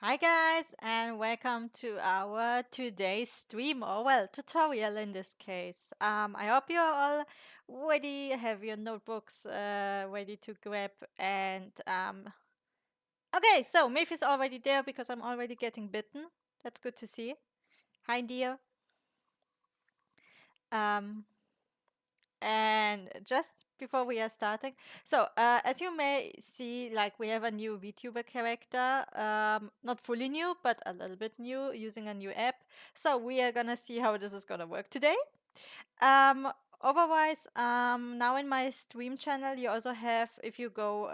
Hi guys, and welcome to our today's stream, or well, tutorial in this case. I hope you're all ready, have your notebooks ready to grab, and okay, so Myth is already there because I'm already getting bitten. That's good to see. Hi dear. Um, And just before we are starting, so as you may see, like we have a new VTuber character, not fully new, but a little bit new, using a new app. So we are gonna see how this is gonna work today. Um, Otherwise, now in my stream channel, you also have, if you go,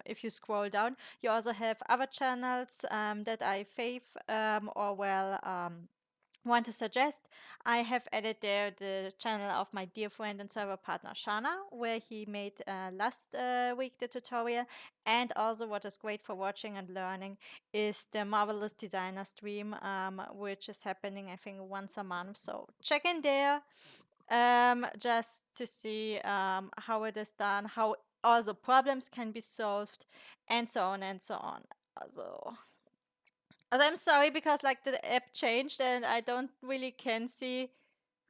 if you scroll down, you also have other channels that I fave or well want to suggest. I have added there the channel of my dear friend and server partner Shana, where he made last week the tutorial. And also, what is great for watching and learning is the Marvelous Designer stream, which is happening, I think, once a month. So check in there just to see how it is done, how also problems can be solved, and so on and so on. Also, I'm sorry because like the app changed and I don't really can see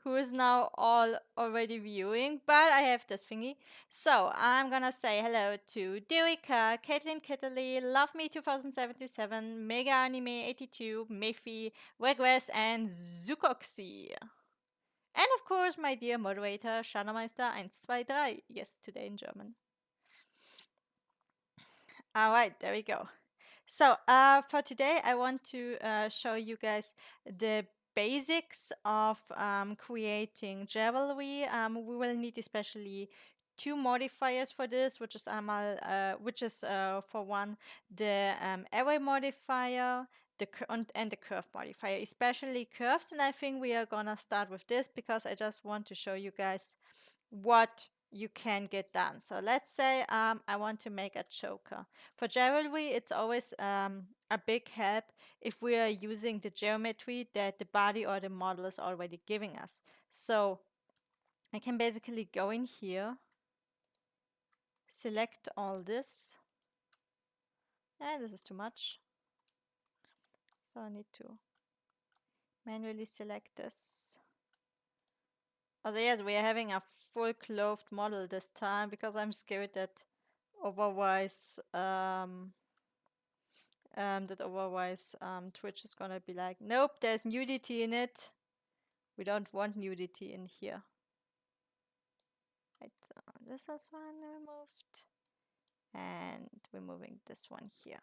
who is now all already viewing, but I have this thingy. So I'm gonna say hello to Derika, Caitlin Kittley, Love Me 2077, Mega Anime 82, Miffy, Regress, and Zukoxi. And of course, my dear moderator, Shanameister 123. Yes, today in German. All right, there we go. So, for today, I want to show you guys the basics of creating jewelry. We will need especially two modifiers for this, which is for one the array modifier, and the curve modifier, especially curves. And I think we are gonna start with this because I just want to show you guys what you can get done. So let's say I want to make a choker. For jewelry, it's always a big help if we are using the geometry that the body or the model is already giving us. So I can basically go in here, select all this, and this is too much. So I need to manually select this. Oh, yes, we are having a full clothed model this time because I'm scared that otherwise Twitch is gonna be like, nope, there's nudity in it. We don't want nudity in here. Right, so this is one removed. And removing this one here.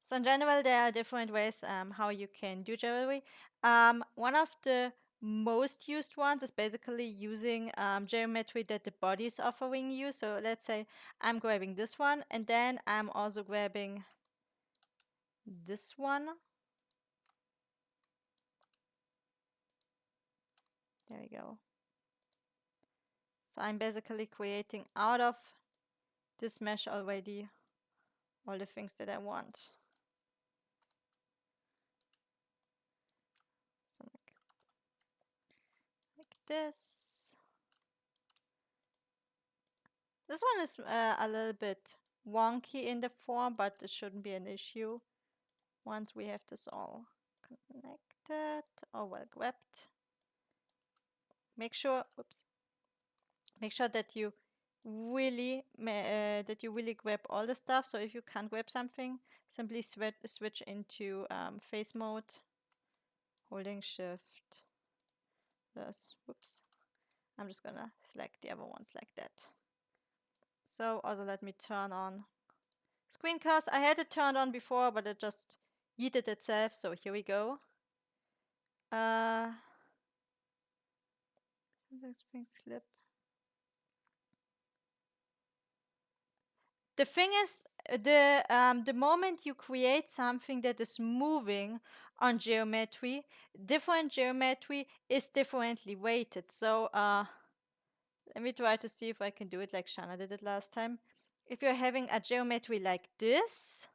So in general, there are different ways how you can do jewelry. One of the most used ones is basically using geometry that the body is offering you. So let's say I'm grabbing this one, and then I'm also grabbing this one. There we go. So I'm basically creating out of this mesh already all the things that I want. So like this. This one is a little bit wonky in the form, but it shouldn't be an issue once we have this all connected or well grabbed. Make sure, oops, make sure that you really grab all the stuff. So if you can't grab something, simply switch into face mode, holding shift. Whoops. I'm just gonna select the other ones like that. So also let me turn on screencast. I had it turned on before, but it just yeeted itself. So here we go. Things slip. The thing is, the moment you create something that is moving on geometry, different geometry is differently weighted. So let me try to see if I can do it like Shana did it last time. If you're having a geometry like this,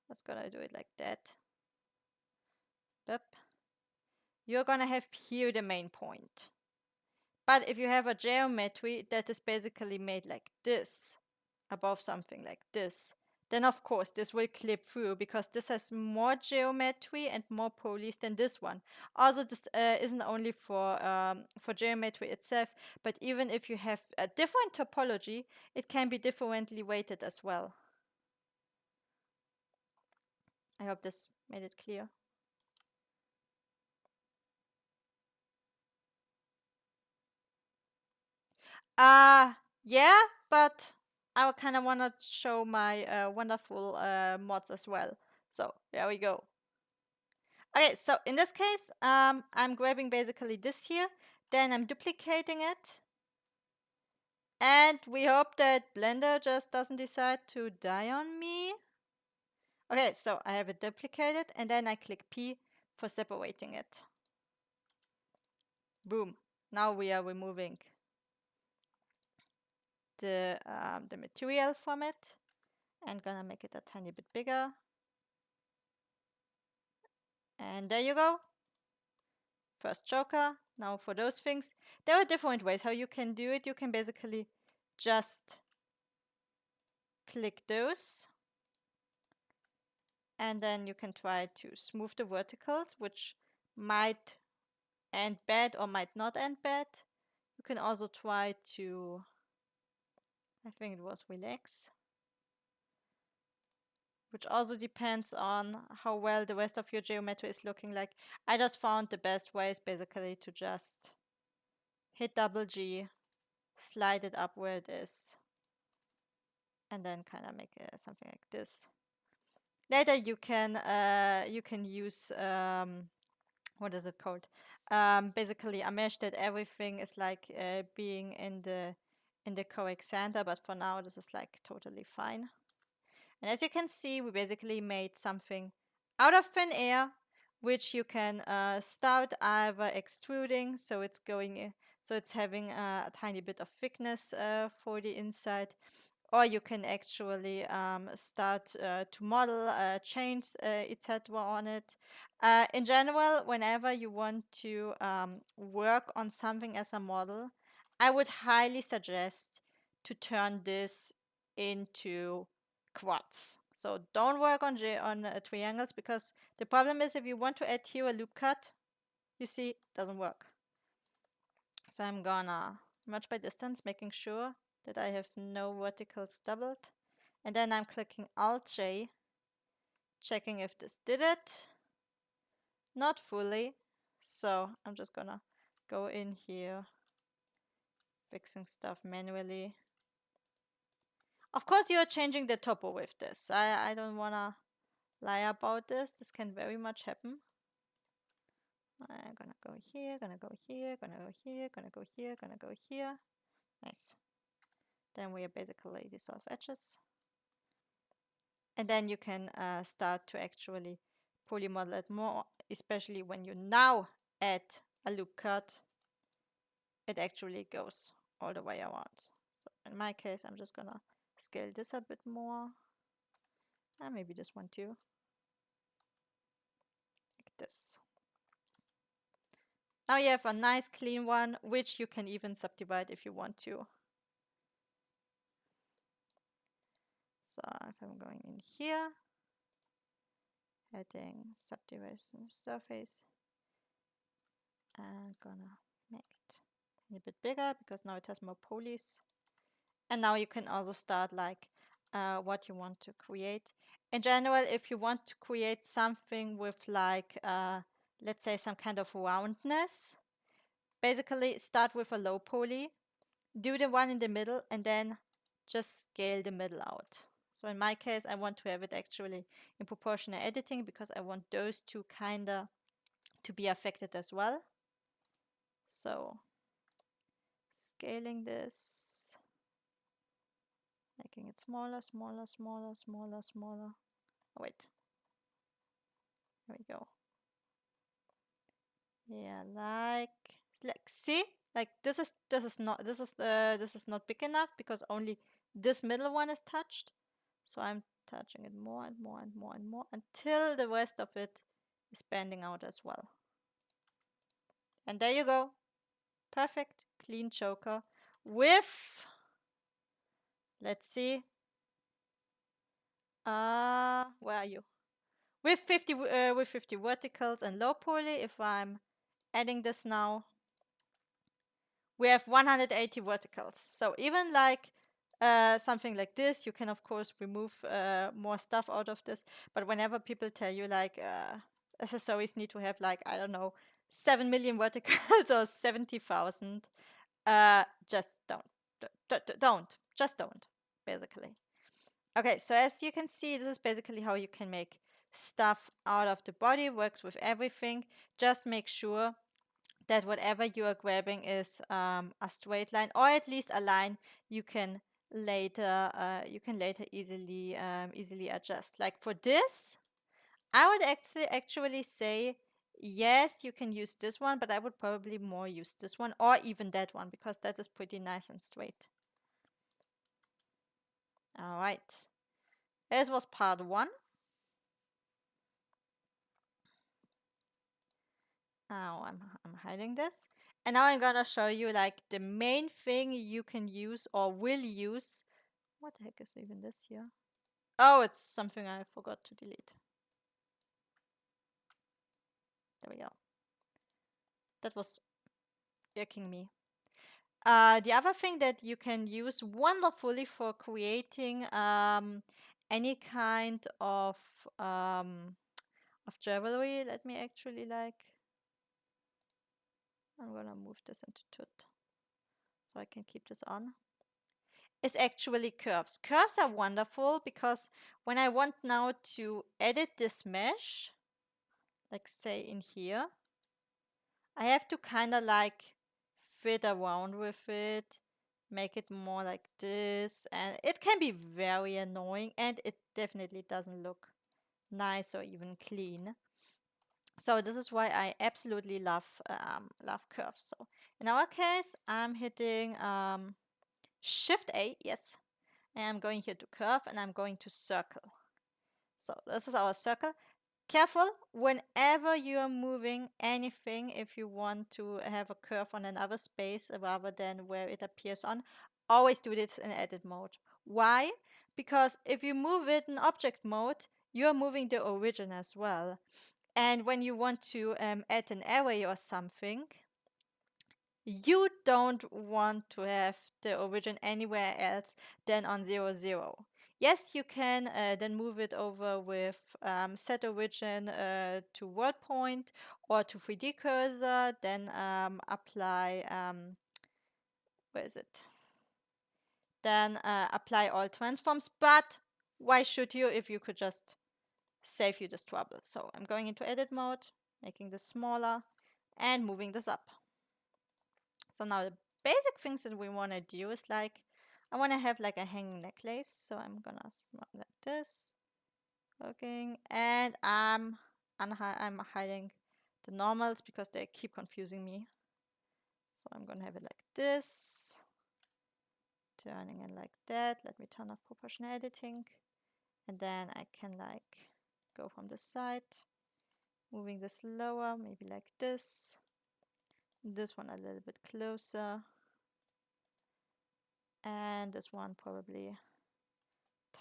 let's gonna do it like that. Yep. You're gonna have here the main point. But if you have a geometry that is basically made like this, above something like this, then of course this will clip through because this has more geometry and more polys than this one. Also, this isn't only for geometry itself, but even if you have a different topology, it can be differently weighted as well. I hope this made it clear. Yeah, but I kind of want to show my wonderful mods as well. So there we go. Okay, so in this case, I'm grabbing basically this here, then I'm duplicating it, and we hope that Blender just doesn't decide to die on me. Okay, so I have it duplicated, and then I click P for separating it. Boom. Now we are removing the material from it, and gonna make it a tiny bit bigger. And there you go. First choker. Now for those things, there are different ways how you can do it. You can basically just click those, and then you can try to smooth the verticals, which might end bad or might not end bad. You can also try to, I think it was relax, which also depends on how well the rest of your geometry is looking like. I just found the best way is basically to just hit double G, slide it up where it is, and then kind of make something like this. Later you can use what is it called? Basically a mesh that everything is like being in the correct center, but for now this is like totally fine. And as you can see, we basically made something out of thin air, which you can start either extruding, so it's going, so it's having a tiny bit of thickness for the inside, or you can actually start to model, change, etc. on it. In general, whenever you want to work on something as a model, I would highly suggest to turn this into quads. So don't work on triangles, because the problem is if you want to add here a loop cut, you see, it doesn't work. So I'm gonna merge by distance, making sure that I have no verticals doubled. And then I'm clicking Alt J, checking if this did it. Not fully. So I'm just gonna go in here, fixing stuff manually. Of course, you're changing the topo with this. I don't wanna lie about this. This can very much happen. I'm gonna go here, gonna go here, gonna go here, gonna go here, gonna go here. Nice. Then we are basically dissolve edges. And then you can start to actually polymodel it more, especially when you now add a loop cut. It actually goes all the way around. So in my case, I'm just gonna scale this a bit more. And maybe this one too. Like this. Now you have a nice clean one, which you can even subdivide if you want to. So if I'm going in here, heading subdivision surface, I'm gonna make it a bit bigger because now it has more polys. And now you can also start like what you want to create. In general, if you want to create something with like, let's say some kind of roundness, basically start with a low poly, do the one in the middle, and then just scale the middle out. So in my case, I want to have it actually in proportional editing because I want those two kinda to be affected as well. So scaling this, making it smaller, smaller, smaller, smaller, smaller. Oh, wait. There we go. Yeah, like see? Like this is not big enough because only this middle one is touched. So I'm touching it more and more and more and more until the rest of it is bending out as well. And there you go. Perfect clean choker with, let's see, where are you? With 50 verticals and low poly. If I'm adding this now, we have 180 verticals. So even like something like this, you can of course remove more stuff out of this. But whenever people tell you like accessories need to have like, I don't know, 7 million verticals or 70,000, just don't, basically. Okay, so as you can see, this is basically how you can make stuff out of the body, works with everything. Just make sure that whatever you are grabbing is a straight line, or at least a line you can later easily adjust. Like for this, I would actually say yes, you can use this one, but I would probably more use this one or even that one because that is pretty nice and straight. All right, this was part one. Now I'm hiding this. And now I'm gonna show you like the main thing you can use or will use. What the heck is even this here? Oh, it's something I forgot to delete. There we go. That was irking me. The other thing that you can use wonderfully for creating any kind of jewelry. Let me actually like, I'm gonna move this into tut so I can keep this on. Is actually curves. Curves are wonderful because when I want now to edit this mesh, like say in here, I have to kind of like fit around with it, make it more like this, and it can be very annoying and it definitely doesn't look nice or even clean. So this is why I absolutely love curves. So in our case, I'm hitting Shift A, yes, and I'm going here to curve and I'm going to circle. So this is our circle. Careful whenever you are moving anything, if you want to have a curve on another space rather than where it appears on, always do this in edit mode. Why? Because if you move it in object mode, you're moving the origin as well. And when you want to add an array or something, you don't want to have the origin anywhere else than on 0, 0. Yes, you can then move it over with set origin to word point or to 3D cursor, then apply, where is it? Then apply all transforms, but why should you if you could just save you this trouble? So I'm going into edit mode, making this smaller and moving this up. So now the basic things that we want to do is like, I want to have like a hanging necklace. So I'm gonna smart like this, looking, and I'm hiding the normals because they keep confusing me. So I'm gonna have it like this, turning it like that. Let me turn off proportional editing, and then I can like go from this side, moving this lower, maybe like this. This one a little bit closer. And this one probably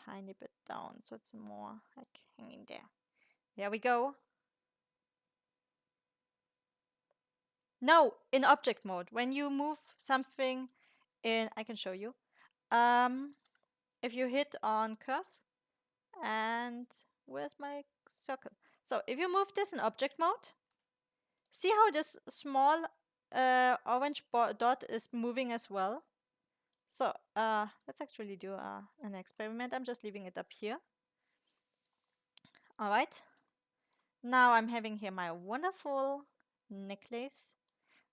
tiny bit down, so it's more like hanging there. There we go. No, in object mode. When you move something in, I can show you. if you hit on curve, and where's my circle? So if you move this in object mode, see how this small orange dot is moving as well? So let's actually do an experiment. I'm just leaving it up here. All right. Now I'm having here my wonderful necklace,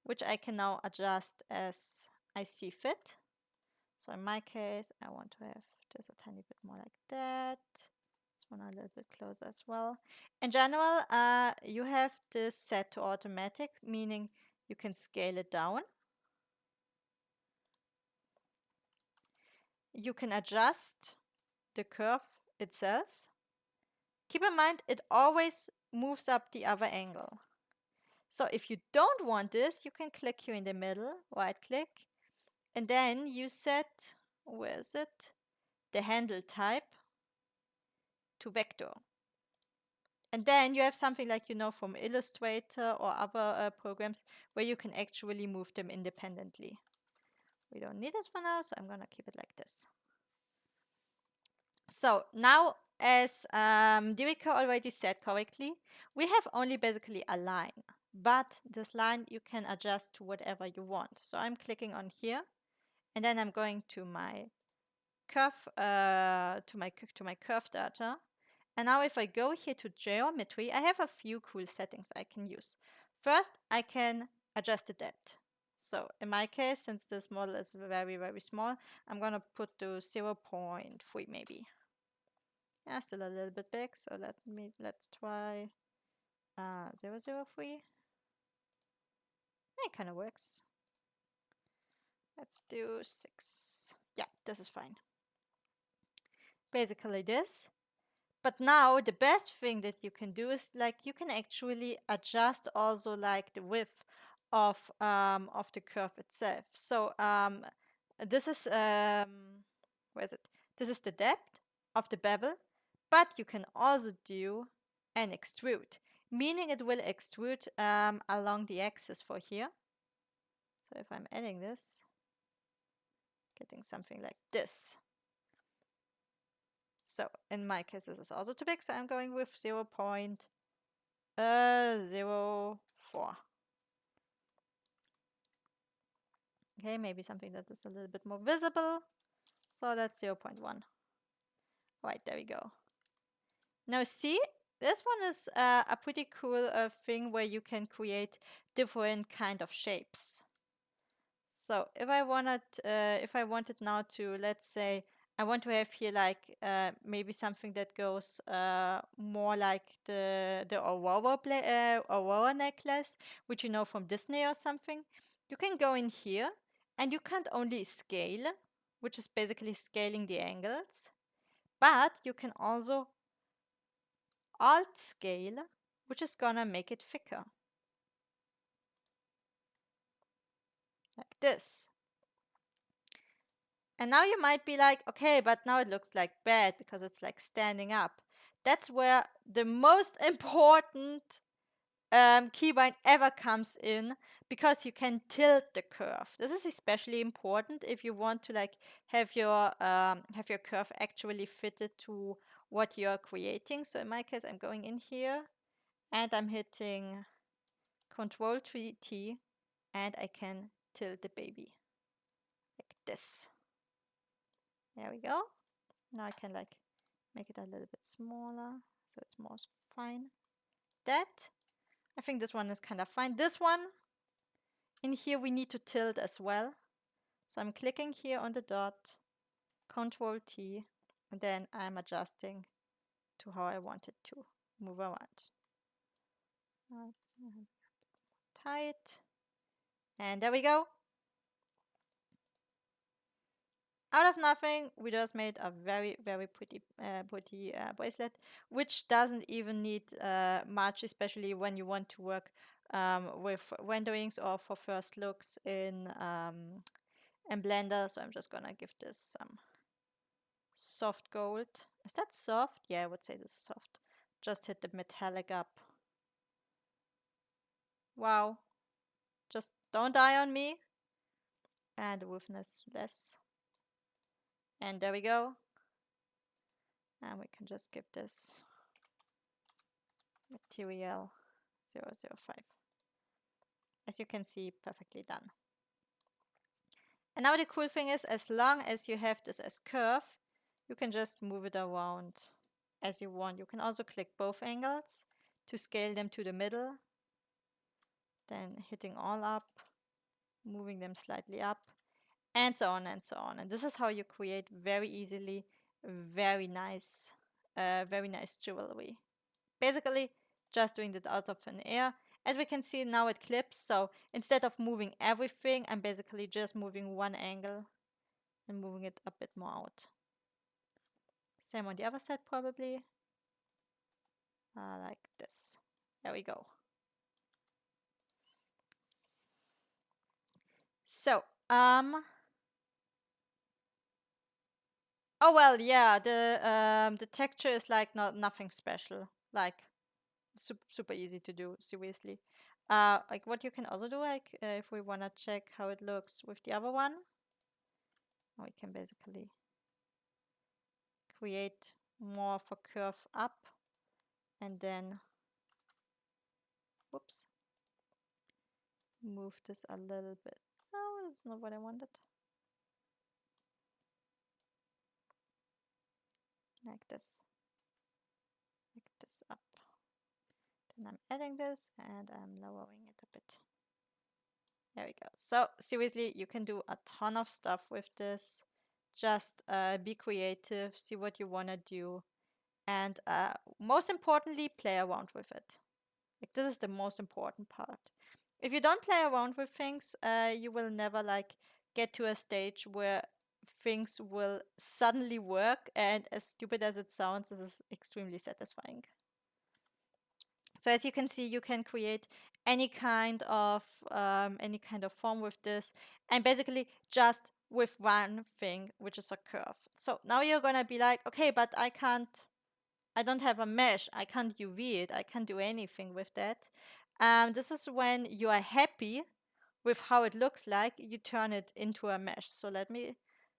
which I can now adjust as I see fit. So in my case, I want to have this a tiny bit more like that. This one a little bit closer as well. In general, you have this set to automatic, meaning you can scale it down. You can adjust the curve itself. Keep in mind, it always moves up the other angle. So if you don't want this, you can click here in the middle, right click, and then you set, where is it? The handle type to vector. And then you have something like, from Illustrator or other programs where you can actually move them independently. We don't need this for now, so I'm gonna keep it like this. So now, as Dirika already said correctly, we have only basically a line, but this line you can adjust to whatever you want. So I'm clicking on here, and then I'm going to my curve, to my curve data. And now if I go here to geometry, I have a few cool settings I can use. First, I can adjust the depth. So in my case, since this model is very, very small, I'm gonna put to 0.3 maybe. Yeah, still a little bit big, so let's try 0.03. It kind of works. Let's do 6. Yeah, this is fine. Basically this. But now the best thing that you can do is like you can actually adjust also like the width of the curve itself. So this is where is it? This is the depth of the bevel, but you can also do an extrude, meaning it will extrude along the axis for here. So if I'm adding this, getting something like this. So in my case, this is also too big, so I'm going with 0.04. Okay, maybe something that is a little bit more visible. So that's 0.1. Right, there we go. Now see, this one is a pretty cool thing where you can create different kind of shapes. So if I wanted now to, let's say, I want to have here like maybe something that goes more like the Aurora necklace, which you know from Disney or something. You can go in here, and you can't only scale, which is basically scaling the angles, but you can also alt scale, which is gonna make it thicker, like this. And now you might be like, okay, but now it looks like bad because it's like standing up. That's where the most important keybind ever comes in, because you can tilt the curve. This is especially important if you want to like have your curve actually fitted to what you're creating. So in my case, I'm going in here and I'm hitting Control T, and I can tilt the baby like this. There we go. Now I can like make it a little bit smaller so it's more fine. That, I think this one is kind of fine. This one in here we need to tilt as well. So I'm clicking here on the dot, Control T, and then I'm adjusting to how I want it to move around. Tight. And there we go. Out of nothing, we just made a very, very pretty bracelet, which doesn't even need much, especially when you want to work with renderings or for first looks in Blender. So I'm just gonna give this some soft gold. Is that soft? Yeah, I would say this is soft. Just hit the metallic up. Wow. Just don't die on me. And the roughness less. And there we go. And we can just give this material 005. As you can see, perfectly done. And now the cool thing is, as long as you have this as curve, you can just move it around as you want. You can also click both angles to scale them to the middle, then hitting all up, moving them slightly up, and so on and so on. And this is how you create very easily very nice jewelry. Basically, just doing it out of thin air. As we can see now it clips, so instead of moving everything, I'm basically just moving one angle and moving it a bit more out. Same on the other side probably. Like this. There we go. So, oh well, yeah, the texture is like nothing special. Like super easy to do, seriously. Like what you can also do, like if we wanna check how it looks with the other one, we can basically create more for curve up and then, whoops, move this a little bit. Oh, that's not what I wanted. Like this up. Then I'm adding this and I'm lowering it a bit. There we go. So seriously, you can do a ton of stuff with this. Just be creative, see what you want to do, and most importantly, play around with it. Like this is the most important part. If you don't play around with things, you will never like get to a stage where things will suddenly work. And as stupid as it sounds, this is extremely satisfying. So as you can see, you can create any kind of form with this, and basically just with one thing, which is a curve. So now you're gonna be like, okay, but I don't have a mesh. I can't UV it. I can't do anything with that. This is when you are happy with how it looks like, you turn it into a mesh. So let me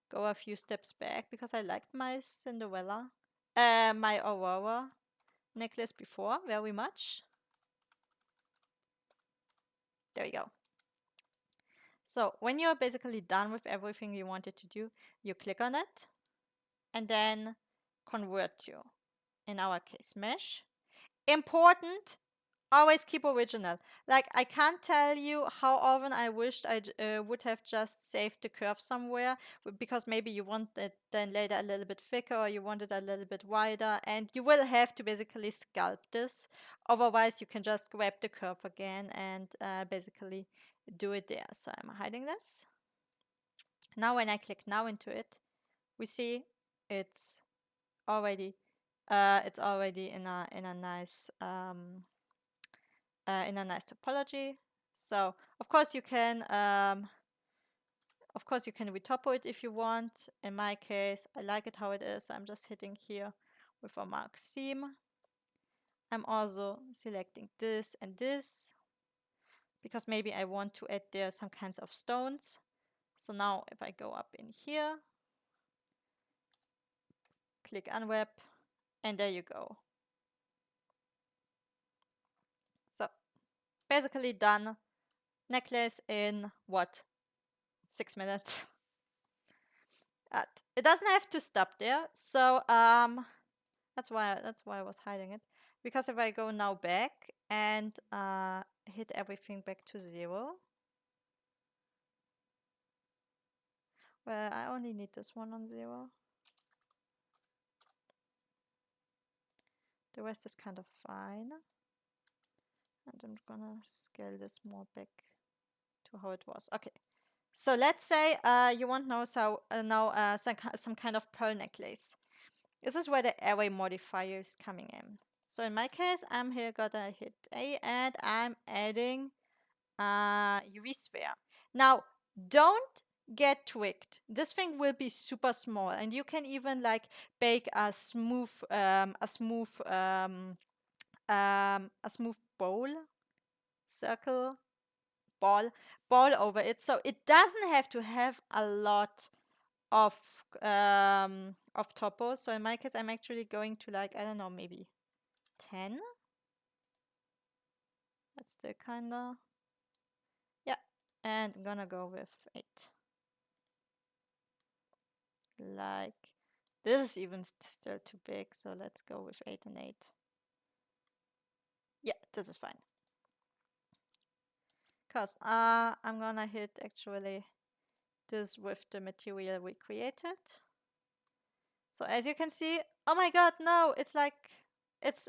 go a few steps back because I liked my Cinderella, my Aurora necklace before very much. There we go. So when you're basically done with everything you wanted to do, you click on it and then convert to, in our case, mesh. Important, always keep original. Like I can't tell you how often I wished I would have just saved the curve somewhere, because maybe you want it then later a little bit thicker or you want it a little bit wider, and you will have to basically sculpt this. Otherwise you can just grab the curve again and basically do it there. So I'm hiding this. Now when I click now into it, we see it's already in a nice topology. So of course you can retopo it if you want. In my case, I like it how it is, so I'm just hitting here with a mark seam. I'm also selecting this and this because maybe I want to add there some kinds of stones. So now if I go up in here, click unwrap, and there you go. So basically done. Necklace in what? 6 minutes. It doesn't have to stop there. So that's why I was hiding it. Because if I go now back and hit everything back to 0. Well, I only need this one on 0. The rest is kind of fine. And I'm gonna scale this more back to how it was. Okay. So let's say you want now some kind of pearl necklace. This is where the array modifier is coming in. So in my case, I'm here gonna hit A and I'm adding UV sphere. Now, don't get tricked. This thing will be super small, and you can even like bake a smooth bowl, circle, ball over it. So it doesn't have to have a lot of topos. So in my case, I'm actually going to like, I don't know, maybe 10. That's still kinda, yeah. And I'm gonna go with 8. Like, this is even still too big, so let's go with 8 and 8. Yeah, this is fine. Because I'm gonna hit actually this with the material we created. So as you can see, oh my god, no, it's like it's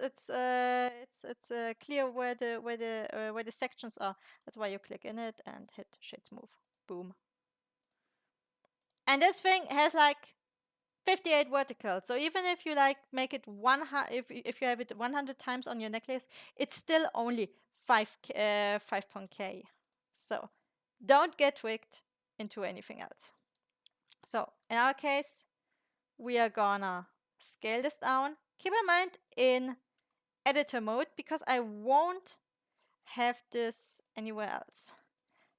clear where the sections are. That's why you click in it and hit Shade Smooth. Boom. And this thing has like 58 verticals. So even if you like make it if you have it 100 times on your necklace, it's still only 5 point K. So don't get tricked into anything else. So in our case, we are gonna scale this down. Keep in mind in editor mode because I won't have this anywhere else.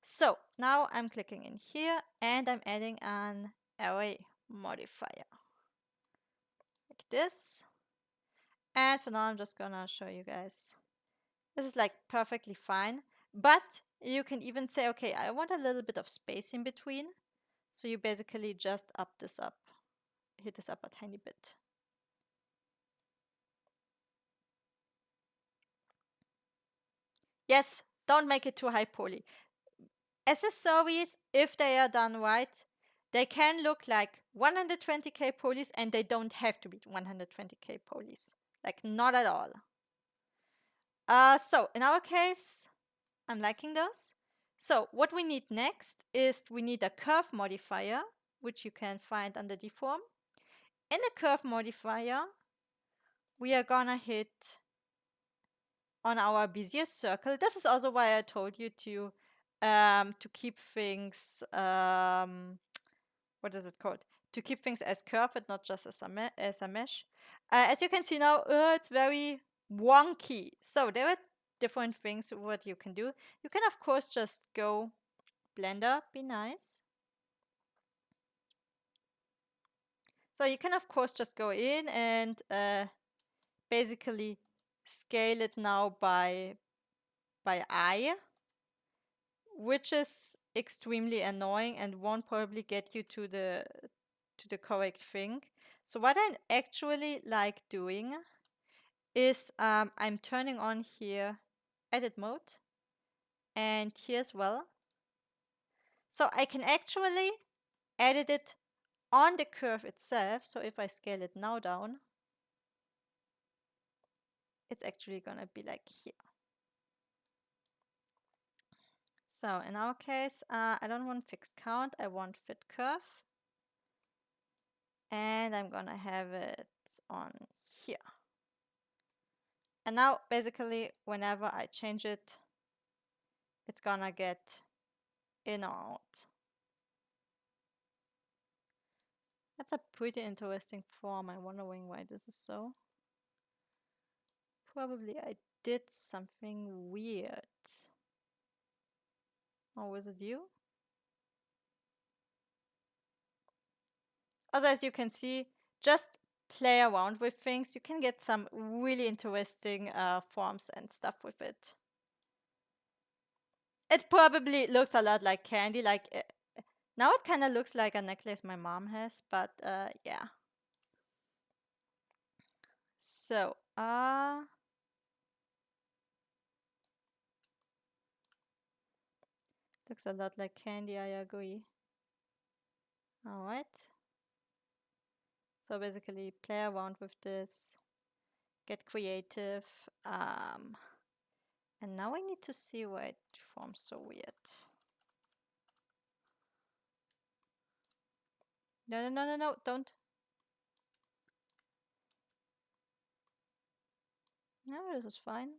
So now I'm clicking in here and I'm adding an array modifier like this. And for now, I'm just gonna show you guys. This is like perfectly fine, but you can even say, okay, I want a little bit of space in between. So you basically just hit this up a tiny bit. Yes, don't make it too high poly. Accessories, if they are done right, they can look like 120K polys and they don't have to be 120K polys. Like, not at all. So in our case, I'm liking those. So what we need next is we need a curve modifier, which you can find under deform. In the curve modifier, we are gonna hit on our Bezier circle. This is also why I told you to keep things what is it called? To keep things as curved, not just as a mesh. As you can see now, it's very wonky. So there are different things what you can do. You can of course just go Blender, be nice. So you can of course just go in and basically scale it now by eye, which is extremely annoying and won't probably get you to the correct thing. So what I actually like doing is I'm turning on here edit mode and here as well. So I can actually edit it on the curve itself. So if I scale it now down, it's actually gonna be like here. So in our case, I don't want fixed count, I want fit curve. And I'm gonna have it on here. And now basically whenever I change it, it's gonna get in or out. That's a pretty interesting form. I'm wondering why this is so. Probably I did something weird. Or was it you? Also, as you can see, just play around with things. You can get some really interesting forms and stuff with it. It probably looks a lot like candy. Like now it kind of looks like a necklace my mom has, but yeah. So, looks a lot like candy, I agree. Alright. So basically play around with this, get creative. And now I need to see why it forms so weird. No, don't. No, this is fine.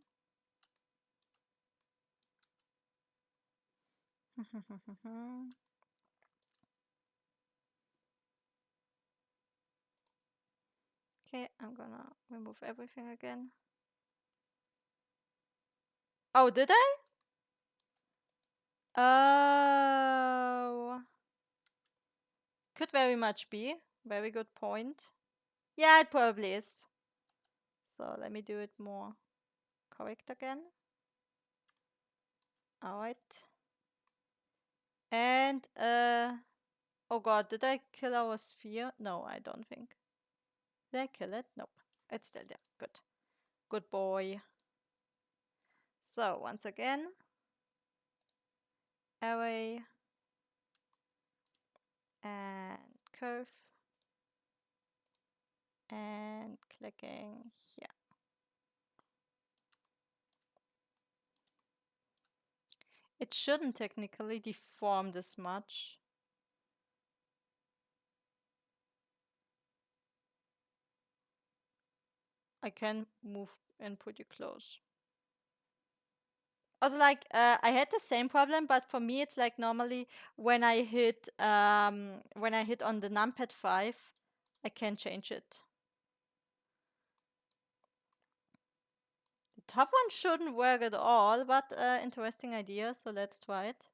Okay, I'm gonna remove everything again. Oh, did I? Oh. Could very much be. Very good point. Yeah, it probably is. So let me do it more correct again. Alright. And, oh god, did I kill our sphere? No, I don't think. Did I kill it? Nope. It's still there. Good. Good boy. So, once again, array and curve and clicking here. It shouldn't technically deform this much. I can move and pretty close. Also, like, I had the same problem, but for me, it's like normally when I hit on the numpad 5, I can change it. The top one shouldn't work at all, but interesting idea, so let's try it.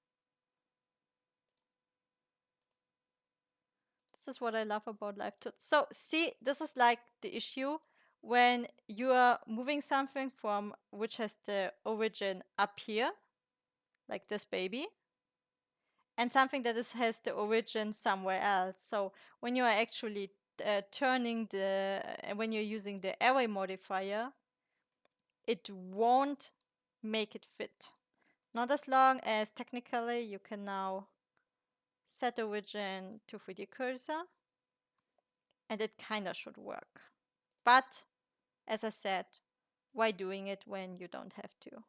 This is what I love about live tools. So see, this is like the issue when you are moving something from which has the origin up here, like this baby, and something that has the origin somewhere else. So when you are actually when you're using the array modifier, it won't make it fit. Not as long as technically you can now set origin to 3D cursor, and it kind of should work. But as I said, why doing it when you don't have to?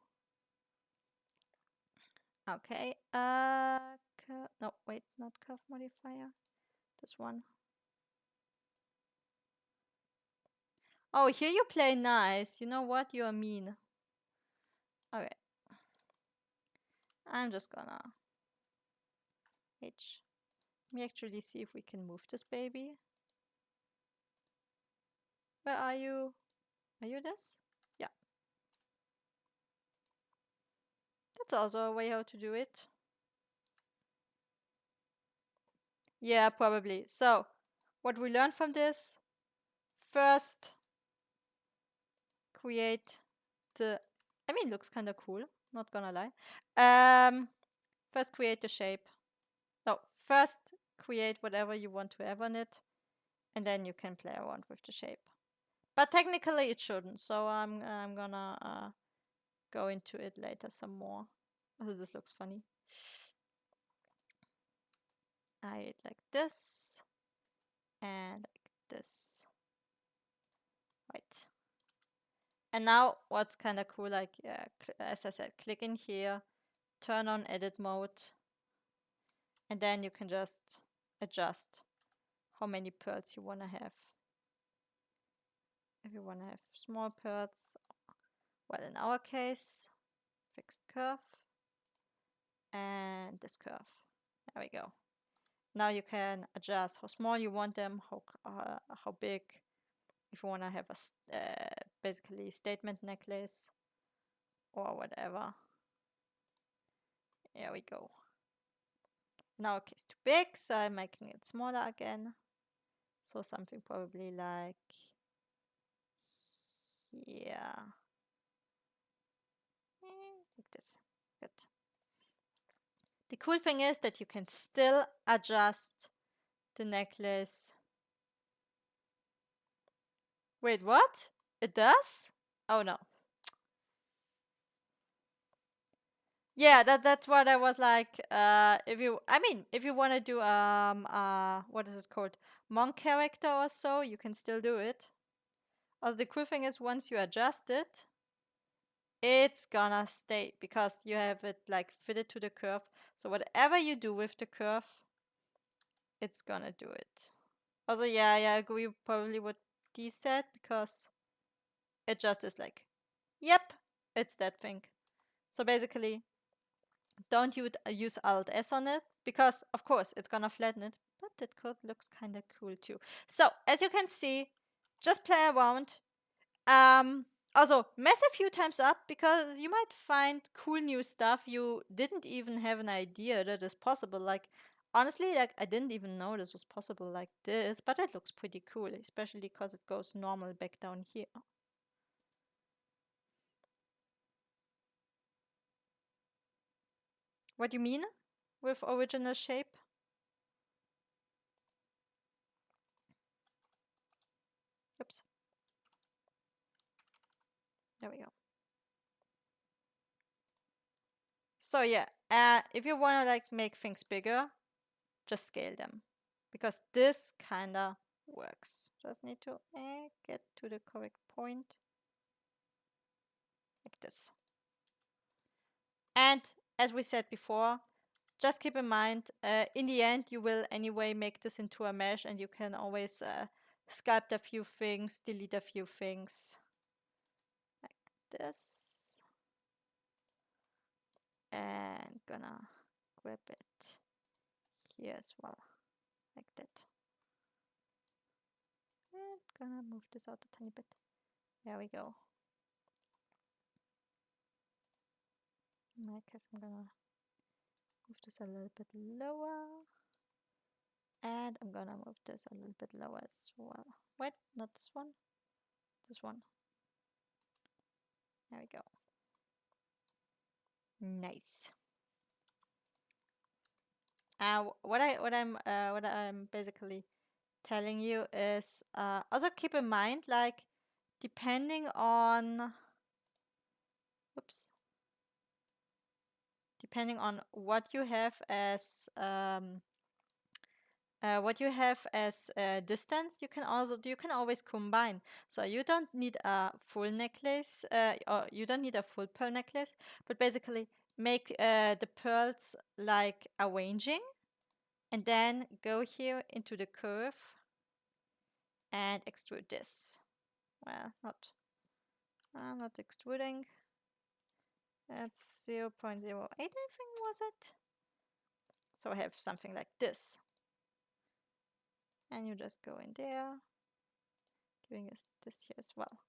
Okay, no, wait, not curve modifier, this one. Oh, here you play nice. You know what? You are mean. Okay. I'm just gonna H. Let me actually see if we can move this baby. Where are you? Are you this? Yeah. That's also a way how to do it. Yeah, probably. So, what we learned from this, first create the, I mean, looks kind of cool, not gonna lie. First create the shape. No, first create whatever you want to have on it, and then you can play around with the shape. But technically it shouldn't, so I'm gonna go into it later some more. Oh, this looks funny. I like this and like this. Right. And now what's kind of cool, like, as I said, click in here, turn on edit mode, and then you can just adjust how many pearls you want to have. If you want to have small pearls, well, in our case, fixed curve and this curve. There we go. Now you can adjust how small you want them, how big. If you want to have a basically statement necklace or whatever. There we go. Now it's too big, so I'm making it smaller again. So something probably like here. Like this. Good. The cool thing is that you can still adjust the necklace. Wait, what? It does? Oh no. Yeah, that's what I was like. If you want to do what is it called, monk character or so, you can still do it. Also, the cool thing is once you adjust it, it's gonna stay because you have it like fitted to the curve. So whatever you do with the curve, it's gonna do it. Also, yeah, I agree probably what Dee said because it just is like, yep, it's that thing. So basically, don't use Alt S on it because, of course, it's gonna flatten it, but that code looks kind of cool too. So as you can see, just play around. Also, mess a few times up because you might find cool new stuff you didn't even have an idea that is possible. Like honestly, like, I didn't even know this was possible like this, but it looks pretty cool, especially because it goes normal back down here. What do you mean with original shape? Oops. There we go. So yeah, if you want to like make things bigger, just scale them, because this kinda works. Just need to get to the correct point, like this. And as we said before, just keep in mind, in the end, you will anyway make this into a mesh, and you can always sculpt a few things, delete a few things, like this. And gonna grab it here as well, like that. And gonna move this out a tiny bit. There we go. In my case, I'm gonna move this a little bit lower. And I'm gonna move this a little bit lower as well. Wait, not this one. This one. There we go. Nice. What I'm basically telling you is also keep in mind, like, depending on depending on what you have as distance, you can always combine. So you don't need a full necklace, or you don't need a full pearl necklace, but basically make the pearls like arranging, and then go here into the curve and extrude this. Well, not extruding. That's 0.08, I think, was it? So I have something like this. And you just go in there, doing this here as well.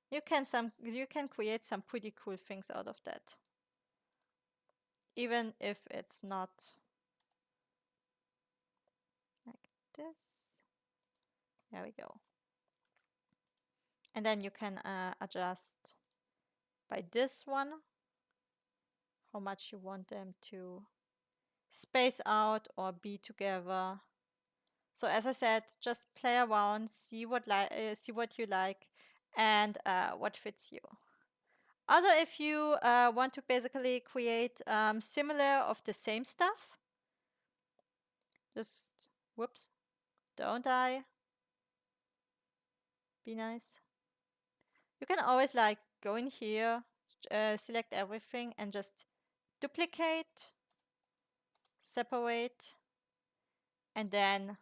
You can create some pretty cool things out of that, even if it's not like this. There we go. And then you can adjust by this one how much you want them to space out or be together. So as I said, just play around, see what you like, and what fits you. Also, if you want to basically create similar of the same stuff, just, whoops, don't I? Be nice. You can always like go in here, select everything, and just duplicate, separate, and then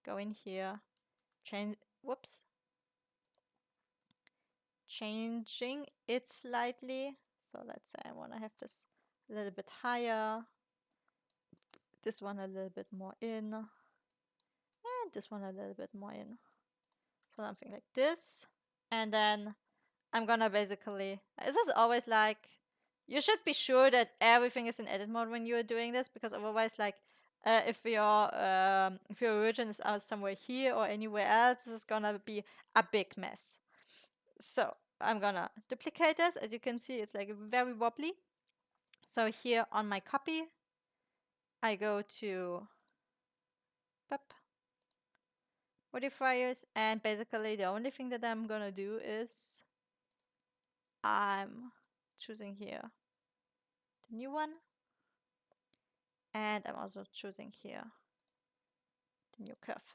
go in here, changing it slightly. So let's say I want to have this a little bit higher, this one a little bit more in, and this one a little bit more in. So something like this. And then I'm gonna basically, this is always like, you should be sure that everything is in edit mode when you're doing this, because otherwise, like, if your origin is out somewhere here or anywhere else, this is gonna be a big mess. So I'm gonna duplicate this. As you can see, it's like very wobbly. So here on my copy, I go to modifiers, and basically the only thing that I'm gonna do is I'm choosing here the new one, and I'm also choosing here the new curve.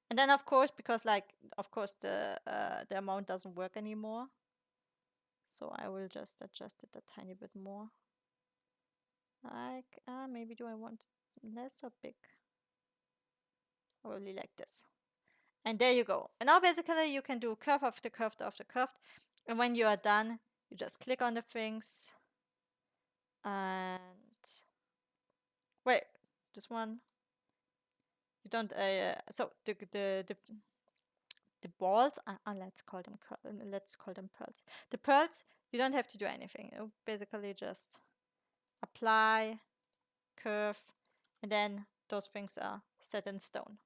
And then of course, because the amount doesn't work anymore, so I will just adjust it a tiny bit more. Like, maybe do I want less or big? Probably like this. And there you go. And now basically you can do curve after curve after curve. And when you are done, you just click on the things. And wait, this one. You don't. So the balls. Let's call them pearls. The pearls. You don't have to do anything. You basically just apply, curve, And then those things are set in stone.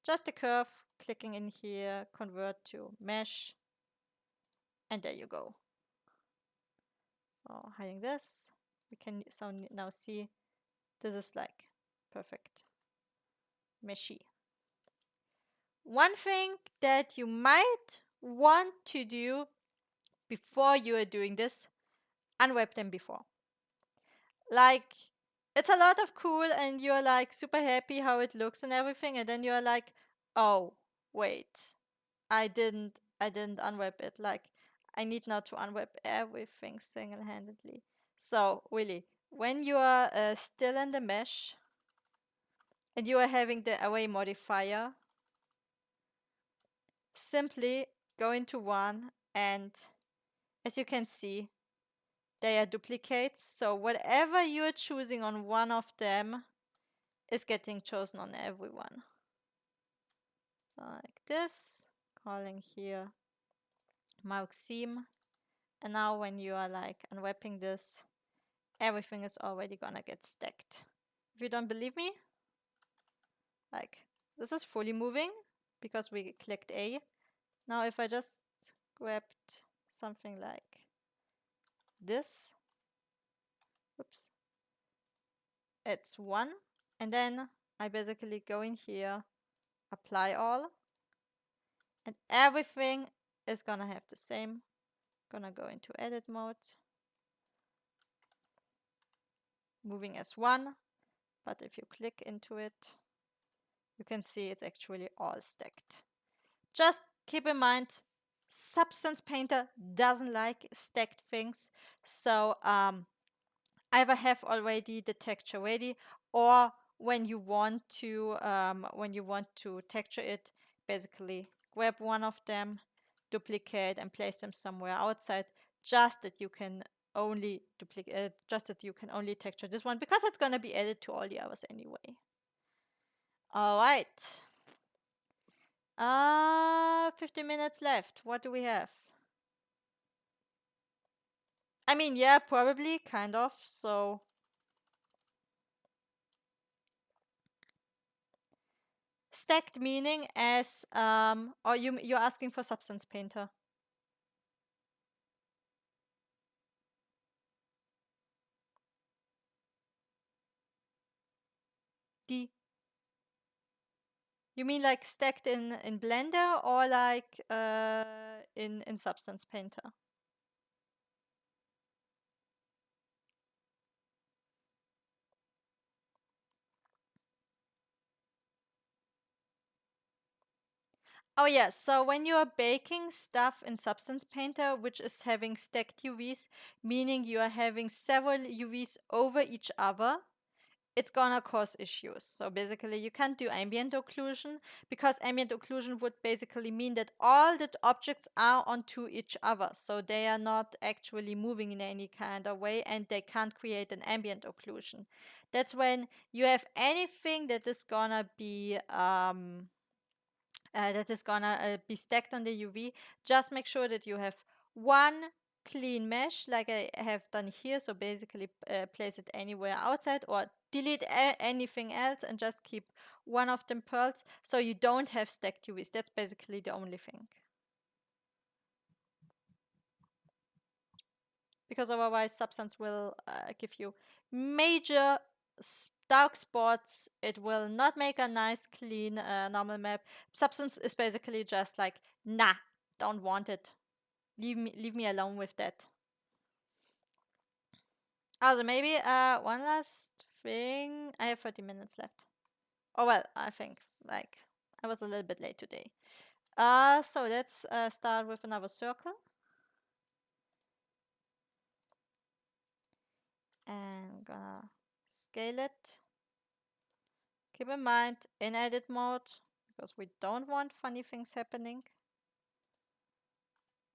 Just a curve, clicking in here, convert to mesh, and there you go. So hiding this, we can now see this is like perfect meshy. One thing that you might want to do before you are doing this, unwrap them before. Like, it's a lot of cool and you're like super happy how it looks and everything, and then you're like, oh, wait, I didn't unwrap it. Like, I need now to unwrap everything single-handedly. So really, when you are still in the mesh and you are having the array modifier, simply go into one, and as you can see, they are duplicates. So whatever you are choosing on one of them is getting chosen on everyone. So like this, calling here mark seam. And now when you are like unwrapping this, everything is already gonna get stacked. If you don't believe me, like, this is fully moving because we clicked A. Now if I just grabbed something like this, oops, it's 1, and then I basically go in here, apply all, and everything is gonna have the same. Gonna go into edit mode, moving as 1, but if you click into it, you can see it's actually all stacked. Just keep in mind, Substance Painter doesn't like stacked things, so either have already the texture ready, or when you want to texture it, basically grab one of them, duplicate, and place them somewhere outside, just that you can only texture this one, because it's gonna be added to all the others anyway. All right. 15 minutes left. What do we have? I mean, yeah, probably, kind of. So stacked meaning as or you're asking for Substance Painter. D. You mean like stacked in Blender, or like in Substance Painter? Oh yeah, so when you are baking stuff in Substance Painter, which is having stacked UVs, meaning you are having several UVs over each other, it's gonna cause issues. So basically you can't do ambient occlusion, because ambient occlusion would basically mean that all the objects are onto each other. So they are not actually moving in any kind of way, and they can't create an ambient occlusion. That's when you have anything that is gonna be stacked on the UV. Just make sure that you have one clean mesh like I have done here. So basically place it anywhere outside, or delete anything else and just keep one of them pearls, so you don't have stacked UVs. That's basically the only thing. Because otherwise Substance will give you major dark spots. It will not make a nice clean normal map. Substance is basically just like, nah, don't want it. Leave me alone with that. Also, maybe one last thing. I have 30 minutes left. Oh well, I think like I was a little bit late today. So let's start with another circle. And gonna scale it. Keep in mind, in edit mode, because we don't want funny things happening.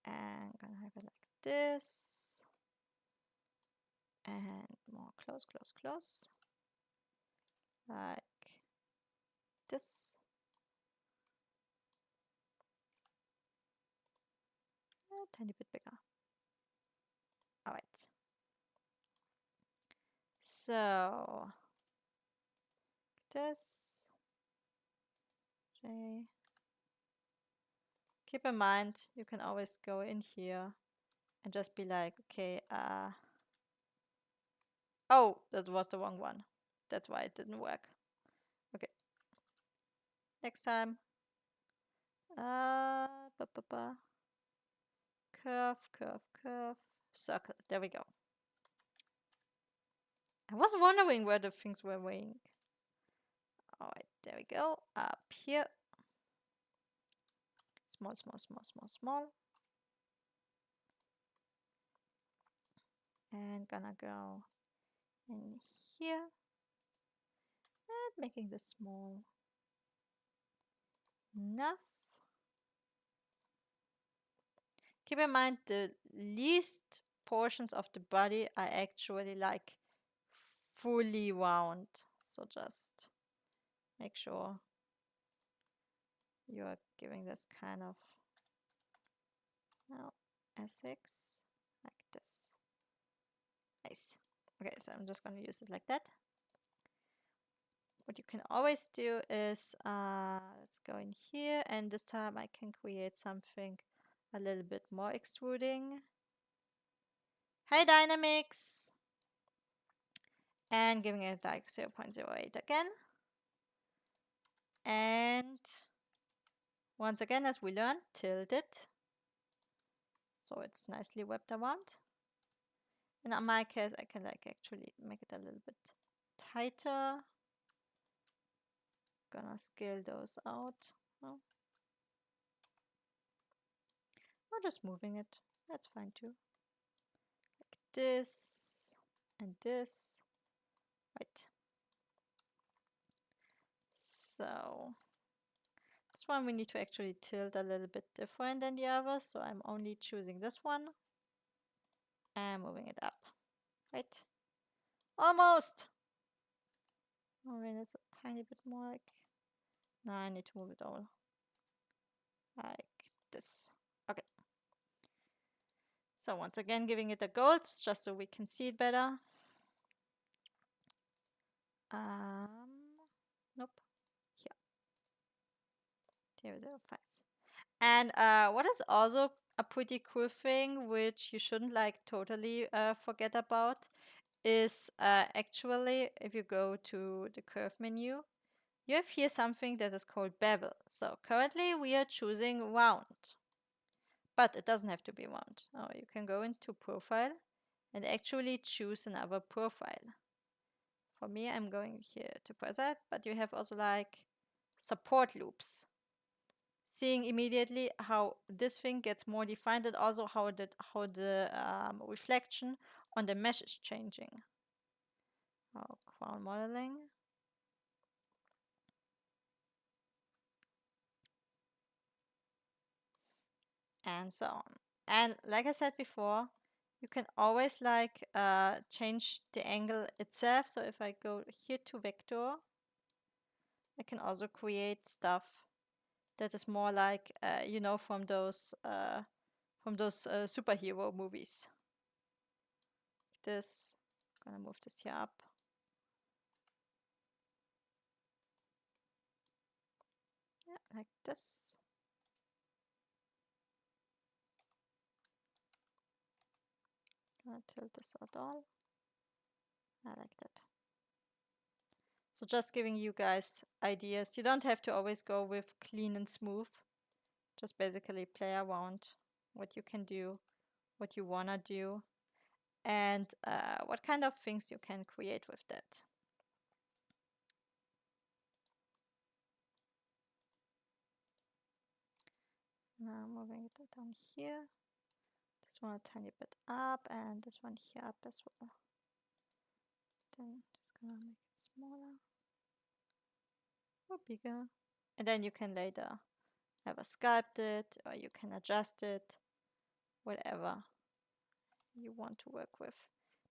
And gonna have it like this. And more close, close, close. Like this. A tiny bit bigger. Alright. So this J. Keep in mind, you can always go in here and just be like, okay, oh, that was the wrong one. That's why it didn't work. Okay, next time. Ba, ba, ba. Curve, curve, curve, circle. There we go. I was wondering where the things were going. Alright, there we go. Up here. Small, small, small, small, small. And gonna go in here. And making this small enough. Keep in mind the least portions of the body are actually like fully round. So just make sure you are giving this kind of Essex like this. Nice. Okay, so I'm just going to use it like that. What you can always do is, let's go in here, and this time I can create something a little bit more extruding. Hi Dynamics! And giving it like 0.08 again. And once again, as we learned, tilt it. So it's nicely wrapped around. And in my case, I can like actually make it a little bit tighter. Gonna scale those out. Oh. Or just moving it. That's fine too. Like this and this. Right. So this one we need to actually tilt a little bit different than the others. So I'm only choosing this one and moving it up. Right. Almost. Oh, maybe it's a tiny bit more like. No, I need to move it all. Like this. Okay. So once again, giving it a gold just so we can see it better. Nope. Here. 0.05. And what is also a pretty cool thing, which you shouldn't like totally forget about, is actually if you go to the curve menu, you have here something that is called bevel. So currently we are choosing round, but it doesn't have to be round. Oh, you can go into profile and actually choose another profile. For me, I'm going here to press that, but you have also like support loops. Seeing immediately how this thing gets more defined and also how the reflection on the mesh is changing. Oh, crown modeling. And so on. And like I said before, you can always like change the angle itself. So if I go here to vector, I can also create stuff that is more like you know, from those superhero movies. This, I'm gonna move this here up. Yeah, like this. Gonna tilt this out all. I like that. So just giving you guys ideas. You don't have to always go with clean and smooth. Just basically play around what you can do, what you wanna do, and what kind of things you can create with that. Now moving it down here. This one a tiny bit up, and this one here up as well. Then just gonna make it smaller or bigger. And then you can later either sculpt it or you can adjust it, whatever you want to work with.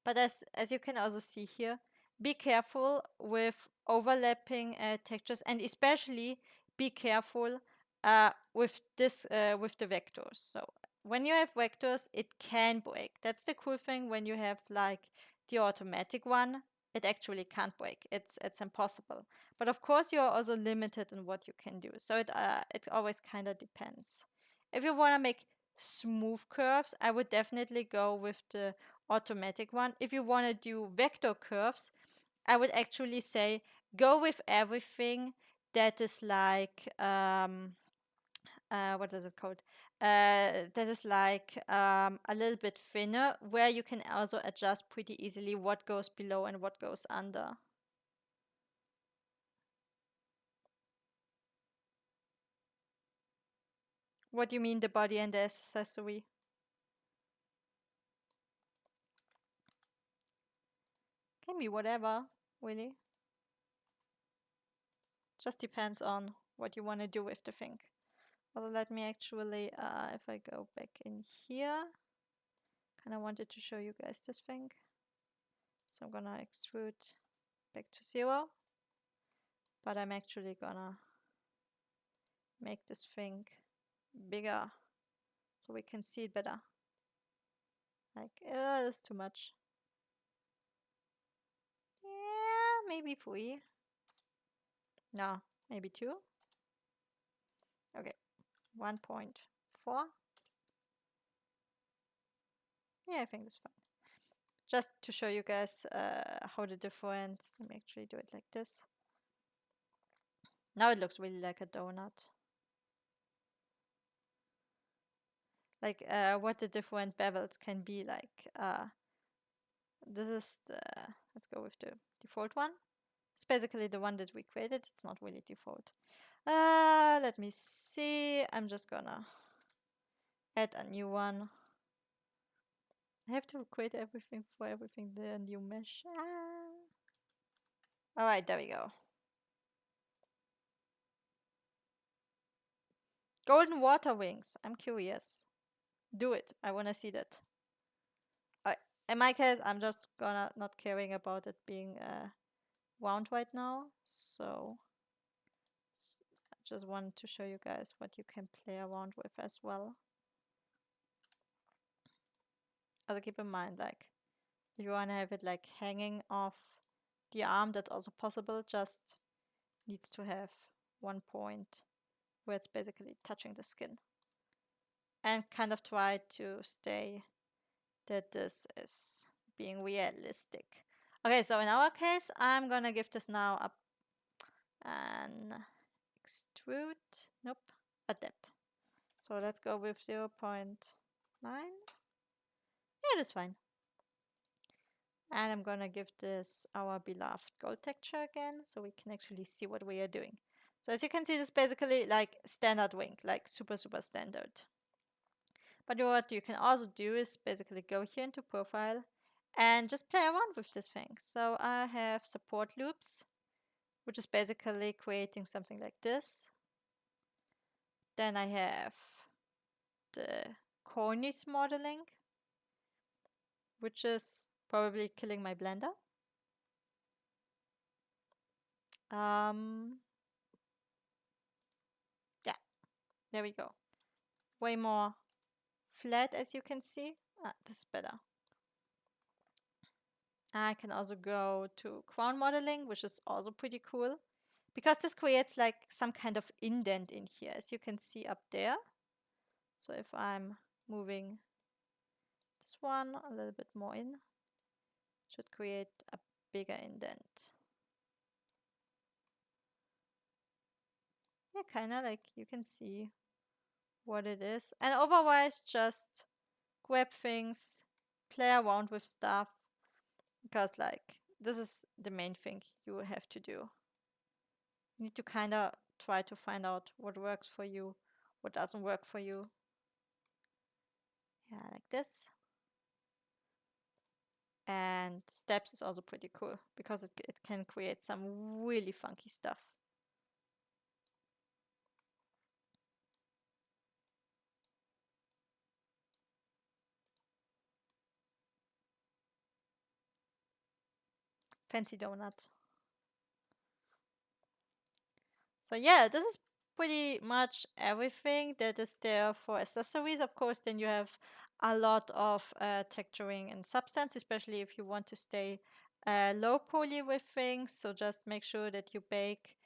But as you can also see here, be careful with overlapping textures, and especially be careful with this with the vectors. So when you have vectors, it can break. That's the cool thing when you have like the automatic one. it actually can't break. It's impossible. But of course, you're also limited in what you can do. So it always kind of depends. If you want to make smooth curves, I would definitely go with the automatic one. If you want to do vector curves, I would actually say go with everything that is like what is it called? That is like a little bit thinner, where you can also adjust pretty easily what goes below and what goes under. What do you mean the body and the accessory? Can be whatever, really. Just depends on what you want to do with the thing. Well, let me actually, if I go back in here, kind of wanted to show you guys this thing. So I'm gonna extrude back to 0, but I'm actually gonna make this thing bigger so we can see it better. Like, that's too much. Yeah, maybe 3. No, maybe 2. Okay, 1.4. Yeah, I think that's fine. Just to show you guys how the different, let me actually do it like this. Now it looks really like a donut. Like what the different bevels can be like. This is the, let's go with the default one. It's basically the one that we created. It's not really default. Let me see. I'm just gonna add a new one. I have to create everything for everything, the new mesh. All right, there we go. Golden water wings. I'm curious. Do it. I want to see that. In my case, I'm just gonna not caring about it being wound right now. So I just wanted to show you guys what you can play around with as well. Also keep in mind, like, if you want to have it like hanging off the arm, that's also possible. Just needs to have one point where it's basically touching the skin. And kind of try to stay that this is being realistic. Okay, so in our case, I'm gonna give this now an extrude. Nope, a depth. So let's go with 0.9. Yeah, that's fine. And I'm gonna give this our beloved gold texture again, so we can actually see what we are doing. So as you can see, this is basically like standard wing, like super standard. But what you can also do is basically go here into profile and just play around with this thing. So I have support loops, which is basically creating something like this. Then I have the cornice modeling, which is probably killing my blender. Yeah, there we go. Way more flat, as you can see. This is better. I can also go to crown modeling, which is also pretty cool, because this creates like some kind of indent in here, as you can see up there. So if I'm moving this one a little bit more in, should create a bigger indent. Yeah, kind of like you can see what it is. And otherwise, just grab things, play around with stuff, because like this is the main thing you have to do. You need to kind of try to find out what works for you, what doesn't work for you. Yeah, like this. And steps is also pretty cool because it can create some really funky stuff. Fancy donut. So yeah, this is pretty much everything that is there for accessories. Of course, then you have a lot of texturing and substance, especially if you want to stay low poly with things, so just make sure that you bake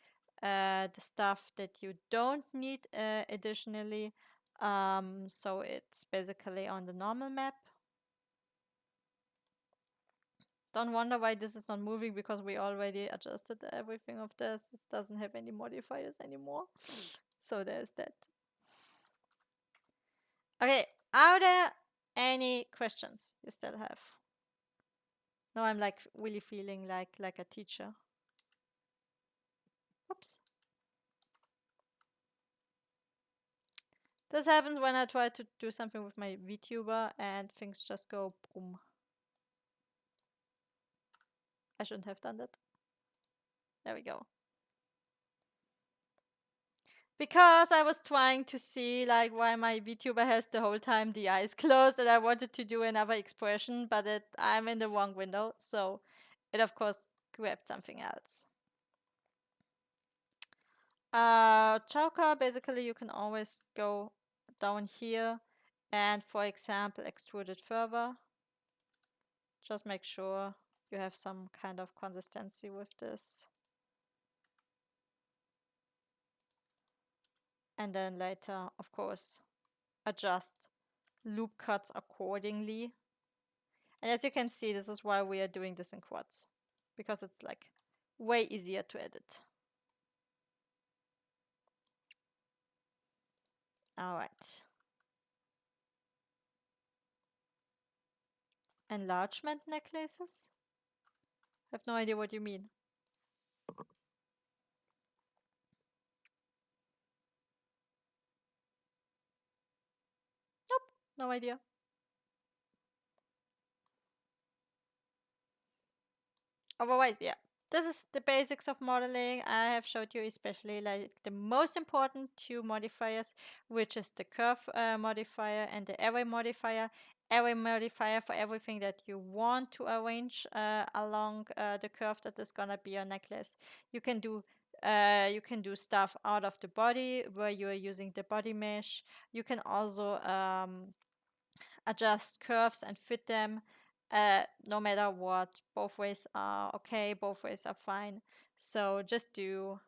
the stuff that you don't need additionally. So it's basically on the normal map. Don't wonder why this is not moving, because we already adjusted everything of this. It doesn't have any modifiers anymore. So there's that. Okay, are there any questions you still have? No, I'm like really feeling like a teacher. Oops. This happens when I try to do something with my VTuber and things just go boom. I shouldn't have done that. There we go. Because I was trying to see like why my VTuber has the whole time the eyes closed, and I wanted to do another expression, but I'm in the wrong window, so it of course grabbed something else. Choker, basically you can always go down here and, for example, extrude it further. Just make sure you have some kind of consistency with this. And then later, of course, adjust loop cuts accordingly. And as you can see, this is why we are doing this in quads, because it's like way easier to edit. All right. Enlargement necklaces? I have no idea what you mean. Nope, no idea. Otherwise, yeah. This is the basics of modeling. I have showed you especially like the most important two modifiers, which is the curve modifier and the array modifier. Array modifier for everything that you want to arrange along the curve that is gonna be your necklace. You can do stuff out of the body where you are using the body mesh. You can also adjust curves and fit them no matter what. Both ways are okay, both ways are fine. So just do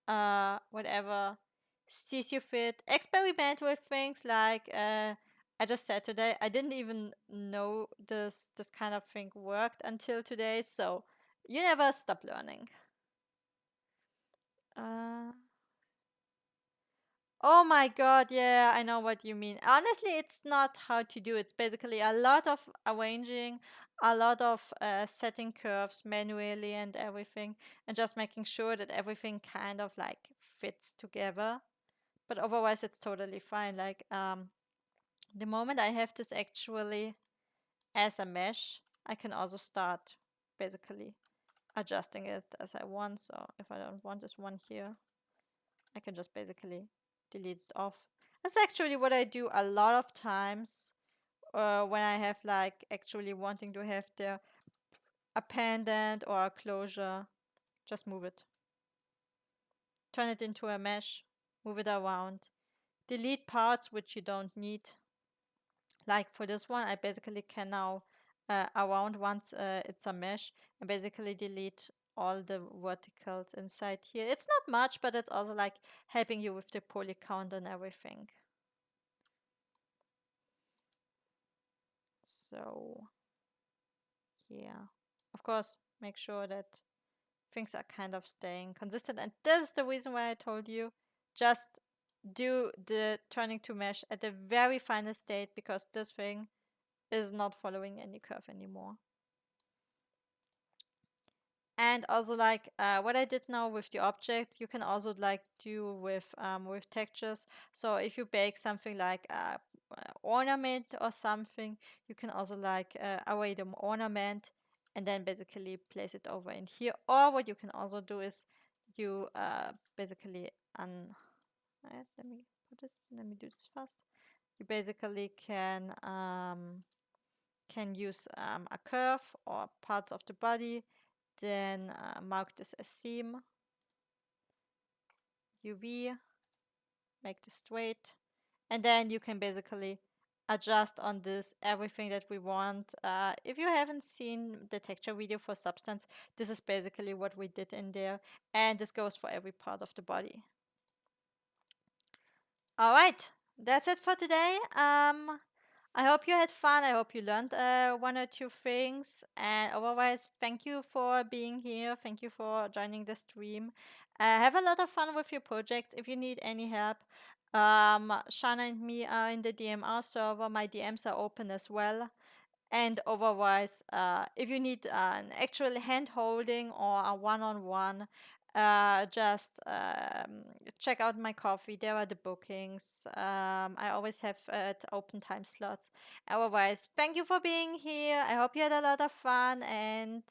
whatever sees you fit. Experiment with things like I just said today. I didn't even know this kind of thing worked until today. So you never stop learning. Uh, Oh my God, yeah, I know what you mean. Honestly, it's not how to do it. It's basically a lot of arranging, a lot of setting curves manually and everything, and just making sure that everything kind of like fits together. But otherwise, it's totally fine. Like, the moment I have this actually as a mesh, I can also start basically adjusting it as I want. So if I don't want this one here, I can just basically delete it off. That's actually what I do a lot of times when I have like actually wanting to have there a pendant or a closure. Just move it. Turn it into a mesh. Move it around. Delete parts which you don't need. Like for this one, I basically can now around once it's a mesh and basically delete all the verticals inside here. It's not much, but it's also like helping you with the poly count and everything. So yeah, of course, make sure that things are kind of staying consistent. And this is the reason why I told you just do the turning to mesh at the very final state, because this thing is not following any curve anymore. And also like what I did now with the objects, you can also like do with textures. So if you bake something like ornament or something, you can also like array the ornament and then basically place it over in here. Or what you can also do is you basically let me put this. Let me do this fast. You basically can use a curve or parts of the body, then mark this as seam, UV, make this straight, and then you can basically adjust on this everything that we want. If you haven't seen the texture video for Substance, this is basically what we did in there, and this goes for every part of the body. All right, that's it for today. I hope you had fun. I hope you learned one or two things. And otherwise, thank you for being here. Thank you for joining the stream. Have a lot of fun with your projects. If you need any help, Shana and me are in the DMR server. My DMs are open as well. And otherwise, if you need an actual hand holding or a one-on-one, just check out my coffee. There are the bookings. I always have open time slots. Otherwise, thank you for being here. I hope you had a lot of fun and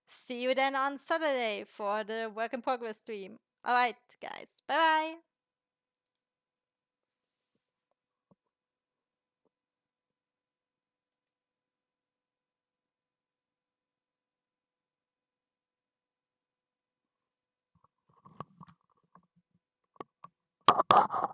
see you then on Saturday for the work in progress stream. All right, guys. Bye bye.